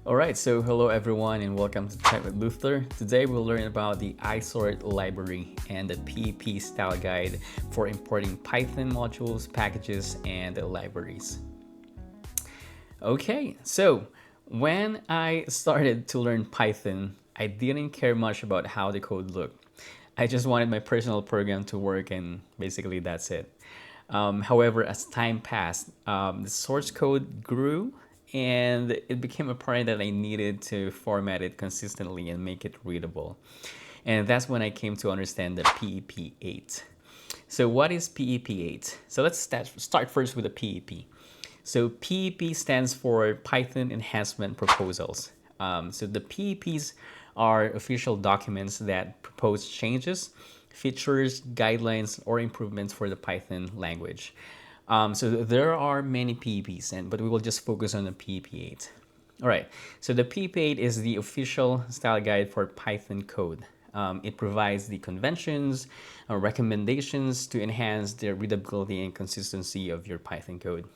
All right, so hello everyone and welcome to Tech with Luther. Today we'll learn about the isort library and the PEP style guide for importing Python modules, packages, and libraries. Okay, so when I started to learn Python, I didn't care much about how the code looked. I just wanted my personal program to work, and basically that's it. However, as time passed, the source code grew, and it became apparent that I needed to format it consistently and make it readable. And that's when I came to understand the PEP8. So, what is PEP8? So, let's start first with the PEP. So PEP stands for Python Enhancement Proposals. So the PEPs are official documents that propose changes, features, guidelines, or improvements for the Python language. So there are many PEPs, but we will just focus on the PEP8. All right, so the PEP8 is the official style guide for Python code. It provides the conventions, recommendations to enhance the readability and consistency of your Python code.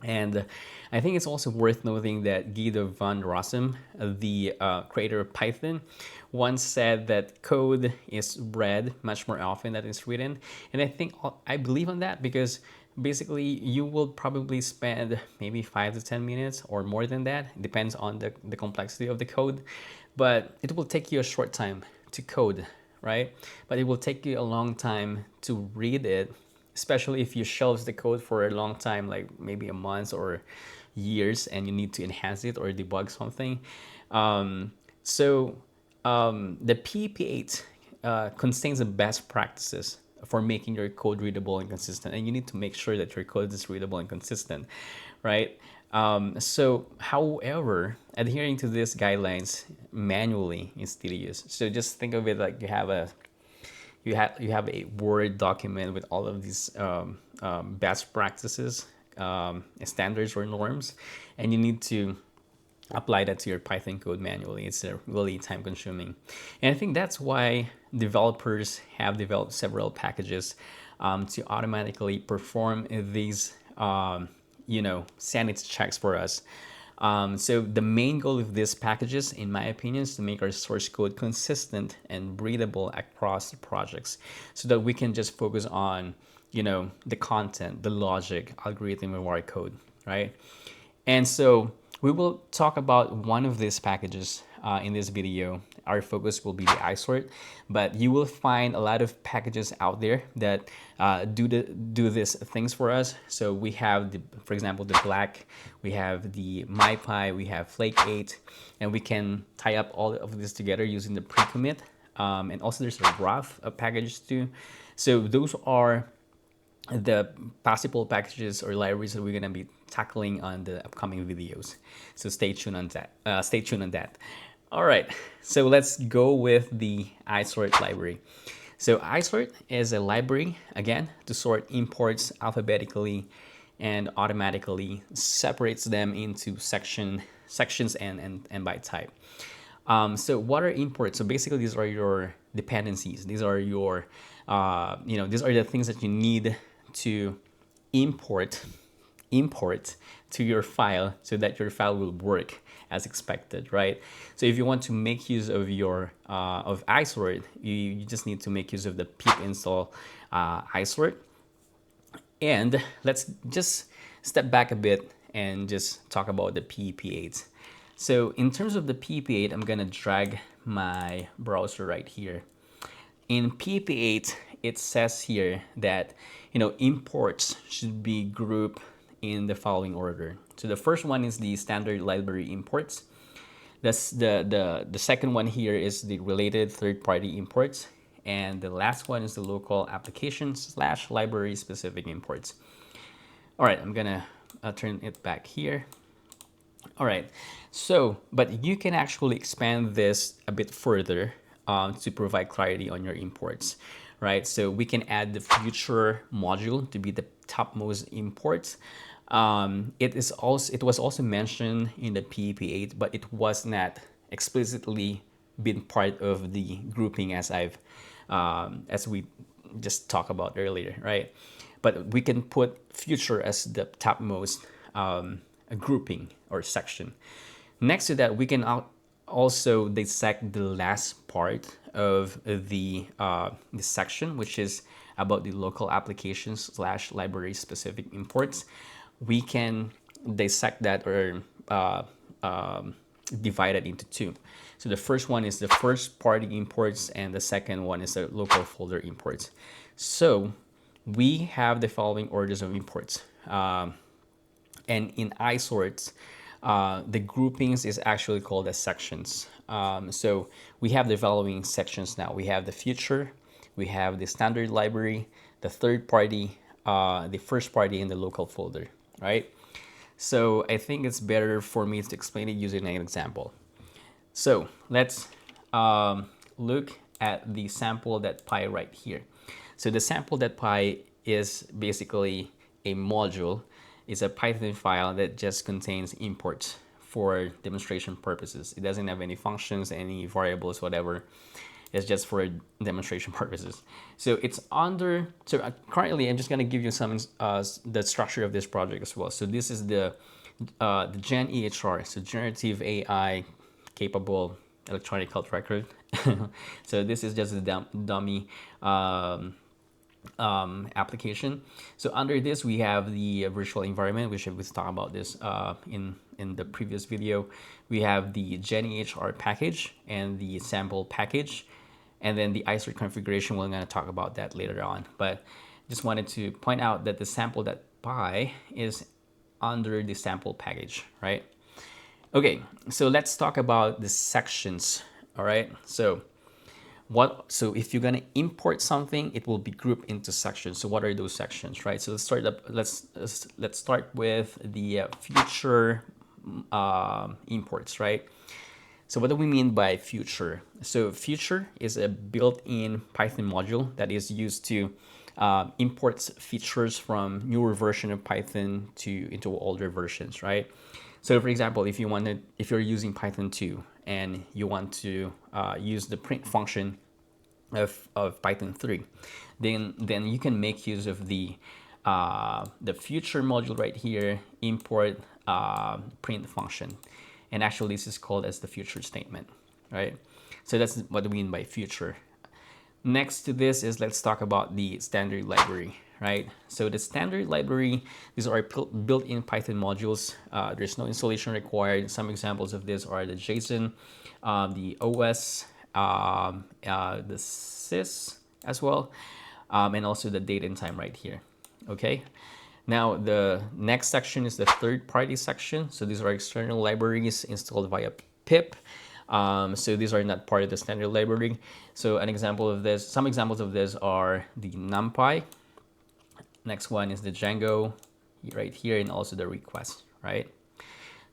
And I think it's also worth noting that Guido van Rossum, the creator of Python, once said that code is read much more often than it's written. And I believe on that because basically you will probably spend maybe 5 to 10 minutes or more than that. It depends on the complexity of the code. But it will take you a short time to code, right? But it will take you a long time to read it, especially if you shelve the code for a long time, like maybe a month or years, and you need to enhance it or debug something. The PEP8 contains the best practices for making your code readable and consistent, and you need to make sure that your code is readable and consistent, right? However, adhering to these guidelines manually is tedious. So just think of it like you have a Word document with all of these best practices, standards or norms, and you need to apply that to your Python code manually. It's really time consuming. And I think that's why developers have developed several packages to automatically perform these sanity checks for us. So the main goal of these packages, in my opinion, is to make our source code consistent and readable across the projects so that we can just focus on, the content, the logic, algorithm of our code, right? And so we will talk about one of these packages in this video. Our focus will be the isort, but you will find a lot of packages out there that do these things for us. So we have, for example, the black, we have the mypy, we have flake8, and we can tie up all of this together using the pre-commit. And also there's a rough packages too. So those are the possible packages or libraries that we're going to be tackling on the upcoming videos. So stay tuned on that. All right, so let's go with the isort library. So isort is a library, again, to sort imports alphabetically and automatically separates them into sections and by type. So what are imports? So basically these are your dependencies. These are your, these are the things that you need to import to your file so that your file will work as expected, right? So if you want to make use of your of isort, you just need to make use of the pip install isort. And let's just step back a bit and just talk about the PEP8. So in terms of the PEP8, I'm gonna drag my browser right here. In PEP8, it says here that imports should be grouped in the following order. So the first one is the standard library imports. That's the second one here is the related third-party imports, and the last one is the local applications / library specific imports. All right, I'm gonna turn it back here. All right, so but you can actually expand this a bit further to provide clarity on your imports, right? So we can add the future module to be the topmost imports. It was also mentioned in the PEP8, but it was not explicitly been part of the grouping as we just talked about earlier, right? But we can put future as the topmost grouping or section. Next to that, we can also dissect the last part of the section, which is about the local applications slash library specific imports. We can dissect that or divide it into two. So the first one is the first party imports, and the second one is the local folder imports. So we have the following orders of imports. And in isorts, the groupings is actually called as sections. So we have the following sections now. We have the future, we have the standard library, the third party, the first party, and the local folder, right? So I think it's better for me to explain it using an example. So let's look at the sample.py right here. So the sample.py is basically a module. It's a Python file that just contains imports for demonstration purposes. It doesn't have any functions, any variables, whatever. It's just for demonstration purposes. So it's under, so currently I'm just gonna give you some, the structure of this project as well. So this is the Gen EHR, so generative AI capable electronic health record. So this is just a dummy application. So under this, we have the virtual environment, which we talked about this in the previous video. We have the GenEHR package and the sample package, and then the isort configuration. We're going to talk about that later on, but just wanted to point out that the sample.py is under the sample package, right? Okay, so let's talk about the sections. All right, so if you're gonna import something, it will be grouped into sections. So what are those sections, right? So let's start with the future imports, right? So what do we mean by future? So future is a built-in Python module that is used to import features from newer version of Python into older versions, right? So for example, if you're using Python 2 and you want to use the print function of Python 3, then you can make use of the future module right here, import print function. And actually this is called as the future statement, right? So that's what we mean by future. Next to this is, let's talk about the standard library, right? So the standard library, these are built-in Python modules. There's no installation required. Some examples of this are the JSON, the OS, the sys as well, and also the date and time right here, okay? Now, the next section is the third-party section. So these are external libraries installed via pip. So these are not part of the standard library. So an example of this, some examples of this are the NumPy. Next one is the Django right here, and also the request, right?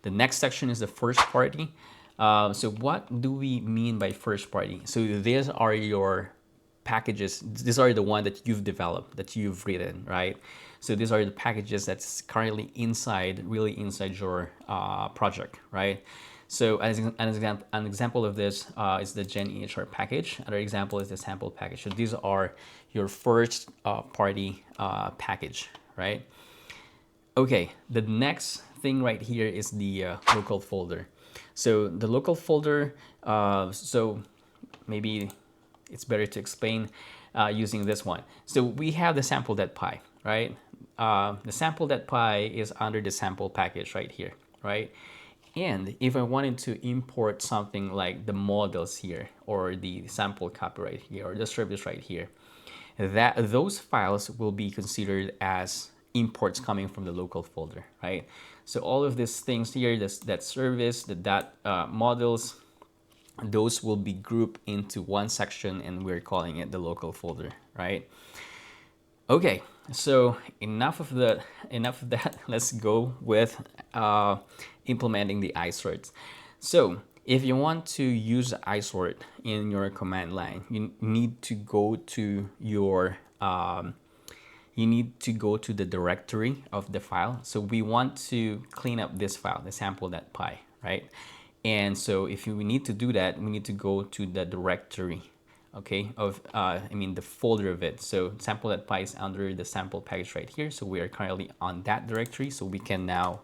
The next section is the first party. So what do we mean by first party? So these are your packages. These are the one that you've developed, that you've written, right? So these are the packages that's currently really inside your project, right? So as an example of this is the GenEHR package. Another example is the sample package. So these are your first party package, right? Okay, the next thing right here is the local folder. So the local folder, so maybe it's better to explain using this one. So we have the sample.py, right? The sample.py is under the sample package right here, right? And if I wanted to import something like the models here, or the sample copy right here, or the service right here, those files will be considered as imports coming from the local folder, right? So all of these things here, that service, that models, those will be grouped into one section, and we're calling it the local folder, right? Okay, so enough of that. Let's go with implementing the isort. So if you want to use isort in your command line, you need to go to your the directory of the file. So we want to clean up this file, the sample.py, right? And so if we need to do that, we need to go to the directory, okay, of the folder of it. So sample.py is under the sample package right here. So we are currently on that directory. So we can now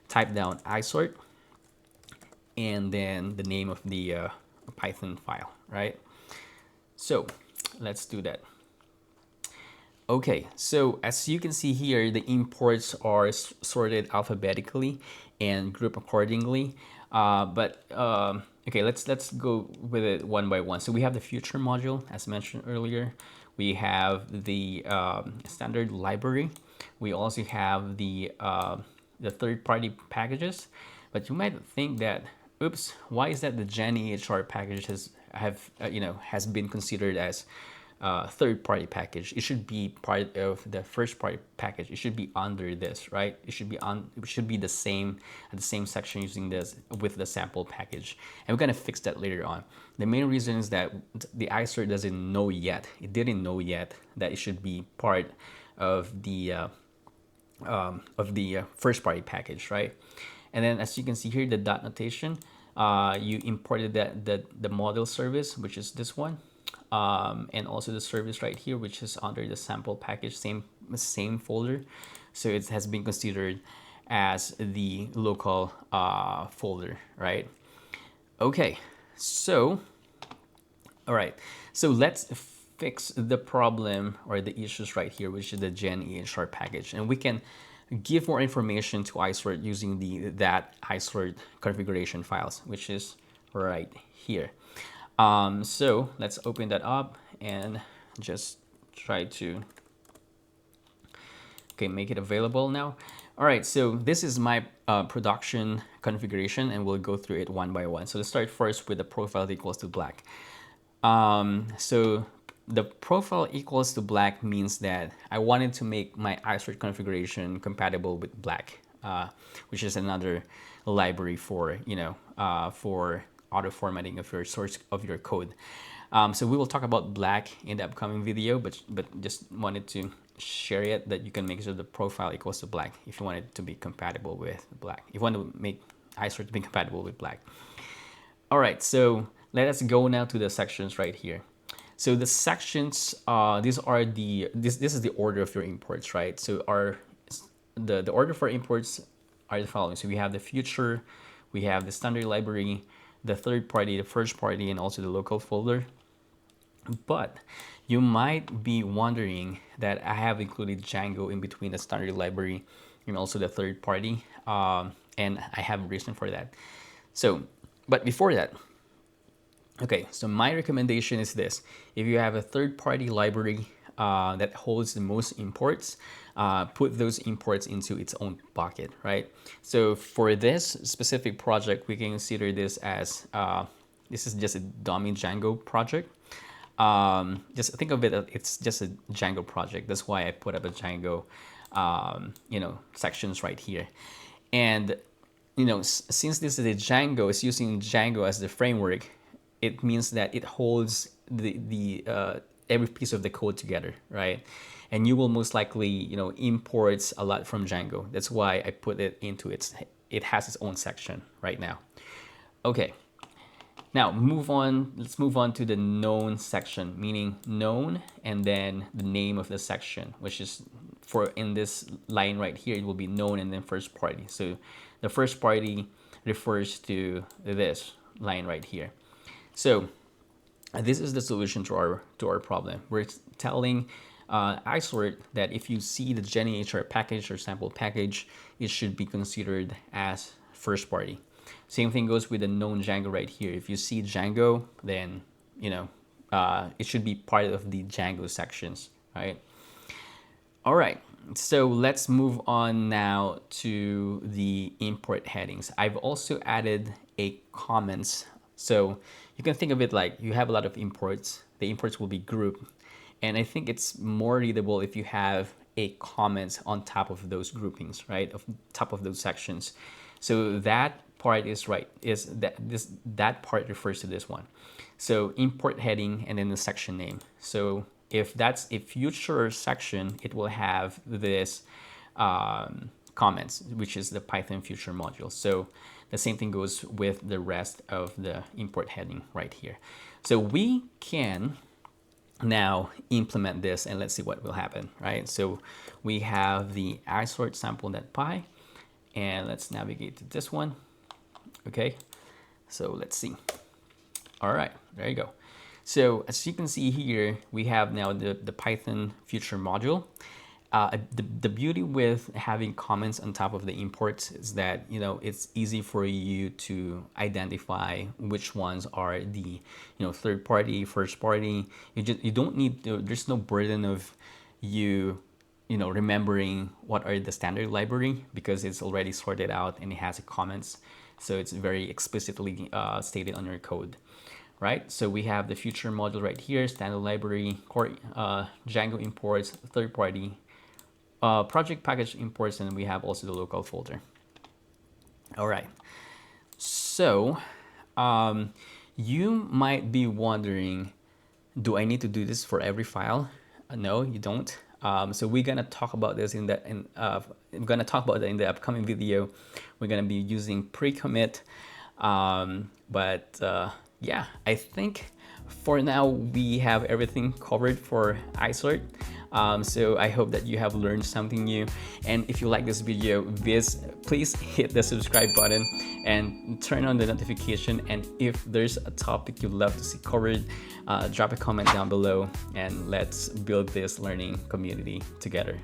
type down isort, and then the name of the Python file, right? So let's do that. Okay, so as you can see here, the imports are sorted alphabetically and grouped accordingly. Okay, let's go with it one by one. So we have the future module, as mentioned earlier. We have the standard library. We also have the third-party packages. But you might think that, oops, why is that the Gen EHR package has been considered as third-party package? It should be part of the first-party package. It should be under this, right? It should be the same at the same section using this with the sample package, and we're gonna fix that later on. The main reason is that the isort doesn't know yet. It didn't know yet that it should be part of the first-party package, right? And then as you can see here, the dot notation, you imported the model service, which is this one. And also the service right here, which is under the sample package, same folder. So it has been considered as the local folder, right? Okay, so, all right. So let's fix the problem or the issues right here, which is the Gen EHR package. And we can give more information to isort using that isort configuration files, which is right here. So let's open that up and just try to make it available now. All right, so this is my production configuration, and we'll go through it one by one. So let's start first with the profile equals to black. So the profile equals to black means that I wanted to make my isort configuration compatible with black, which is another library for for auto formatting of your source of your code. So we will talk about black in the upcoming video, but just wanted to share it that you can make sure the profile equals to black if you want it to be compatible with black. If you want to make isort to be compatible with black. All right, so let us go now to the sections right here. So the sections, this is the order of your imports, right? So the order for imports are the following. So we have the future, we have the standard library, the third party, the first party, and also the local folder. But you might be wondering that I have included Django in between the standard library and also the third party, and I have a reason for that. So, but before that, okay, so my recommendation is this. If you have a third-party library that holds the most imports, put those imports into its own bucket, right? So for this specific project, we can consider this as, this is just a dummy Django project. Just think of it as it's just a Django project. That's why I put up a Django, sections right here. And, since this is a Django, it's using Django as the framework, it means that it holds the every piece of the code together, right? And you will most likely, imports a lot from Django. That's why I put it into it has its own section right now. Okay. Now let's move on to the known section, meaning known and then the name of the section, which is in this line right here, it will be known and then first party. So the first party refers to this line right here. So this is the solution to our problem. We're telling isort that if you see the Gen EHR package or sample package, it should be considered as first party. Same thing goes with the known Django right here. If you see Django, then it should be part of the Django sections, right? All right, so let's move on now to the import headings. I've also added a comments. So you can think of it like you have a lot of imports. The imports will be grouped. And I think it's more readable if you have a comment on top of those groupings, right? Of top of those sections. So that part is right, that part refers to this one. So import heading and then the section name. So if that's a future section, it will have this comments, which is the Python future module. So the same thing goes with the rest of the import heading right here. So we can now implement this and let's see what will happen, right? So we have the isort sample.py and let's navigate to this one. Okay, So let's see. All right, there you go. So as you can see here, we have now the Python future module. The beauty with having comments on top of the imports is that, you know, it's easy for you to identify which ones are the, you know, third party, first party. You don't need to, there's no burden of you know, remembering what are the standard library, because it's already sorted out and it has comments. So it's very explicitly stated on your code, right? So we have the future module right here, standard library, core Django imports, third party, project package imports, and we have also the local folder. All right. So you might be wondering, do I need to do this for every file? No, you don't. So we're gonna talk about this I'm gonna talk about that in the upcoming video. We're gonna be using pre-commit, yeah, I think for now we have everything covered for isort. So I hope that you have learned something new, and if you like this video, please hit the subscribe button and turn on the notification, and if there's a topic you'd love to see covered, drop a comment down below and let's build this learning community together.